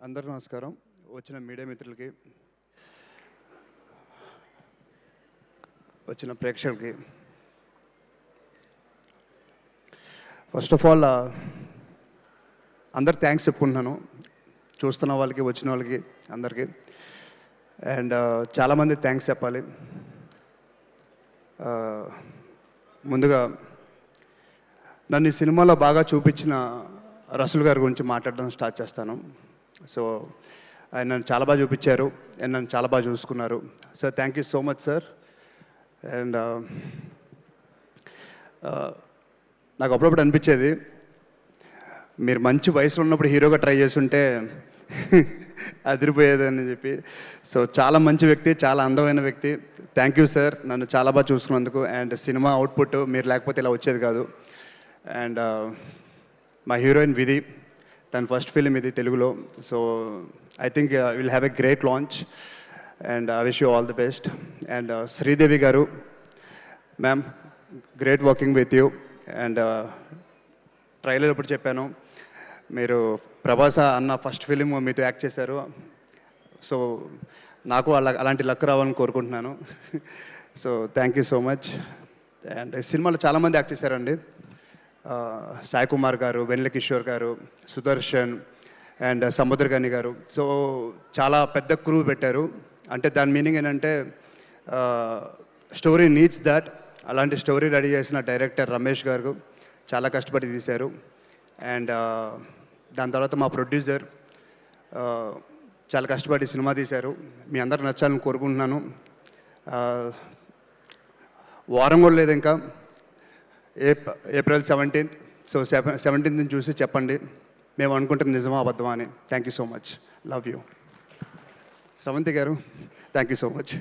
అందరూ నమస్కారం. వచ్చిన మీడియా మిత్రులకి, వచ్చిన ప్రేక్షకులకి ఫస్ట్ ఆఫ్ ఆల్ అందరు థ్యాంక్స్ చెప్పుకుంటున్నాను. చూస్తున్న వాళ్ళకి, వచ్చిన వాళ్ళకి అందరికీ. అండ్ చాలామంది థ్యాంక్స్ చెప్పాలి. ముందుగా నన్ను ఈ సినిమాలో బాగా చూపించిన రసూల్ గారి గురించి మాట్లాడడం స్టార్ట్ చేస్తాను. సో ఆయన నన్ను చాలా బాగా చూపించారు అండ్ నన్ను చాలా బాగా చూసుకున్నారు. Sir thank you so much sir. And నాకు అప్పుడప్పుడు అనిపించేది, మీరు మంచి వయసులో ఉన్నప్పుడు హీరోగా ట్రై చేస్తుంటే అదిరిపోయేదని చెప్పి. సో చాలా మంచి వ్యక్తి, చాలా అందమైన వ్యక్తి. థ్యాంక్ యూ సార్, నన్ను చాలా బాగా చూసుకున్నందుకు. అండ్ సినిమా అవుట్పుట్ మీరు లేకపోతే ఇలా వచ్చేది కాదు. అండ్ మా హీరోయిన్ విధి, తన ఫస్ట్ ఫిలిం ఇది తెలుగులో. So I think will have a great launch and I wish you all the best. And Sridevi గారు, ma'am great working with you. And trailer ఎప్పుడు చెప్పాను, మీరు ప్రభాస్ అన్న ఫస్ట్ ఫిలిం మీతో యాక్ట్ చేశారు. సో నాకు అలాంటి లక్ రావాలని కోరుకుంటున్నాను. So thank you so much. And సినిమాలో చాలామంది యాక్ట్ చేశారండి. సాయి కుమార్ గారు, వెన్నెల కిషోర్ గారు, సుదర్శన్ అండ్ సముద్రగని గారు. సో చాలా పెద్ద క్రూ పెట్టారు. అంటే దాని మీనింగ్ ఏంటంటే స్టోరీ నీడ్స్ దట్. అలాంటి స్టోరీ రెడీ చేసిన డైరెక్టర్ రమేష్ గారు చాలా కష్టపడి తీశారు. అండ్ దాని తర్వాత మా ప్రొడ్యూసర్ చాలా కష్టపడి సినిమా తీశారు. మీ అందరు నచ్చాలని కోరుకుంటున్నాను. వారం కూడా లేదు ఇంకా, ఏప్రిల్ 17th. సో 17th చూసి చెప్పండి మేము అనుకుంటుంది నిజమా అబద్ధమా అని. Thank you so much. Love you. Sravanthi గారు, థ్యాంక్ యూ సో మచ్.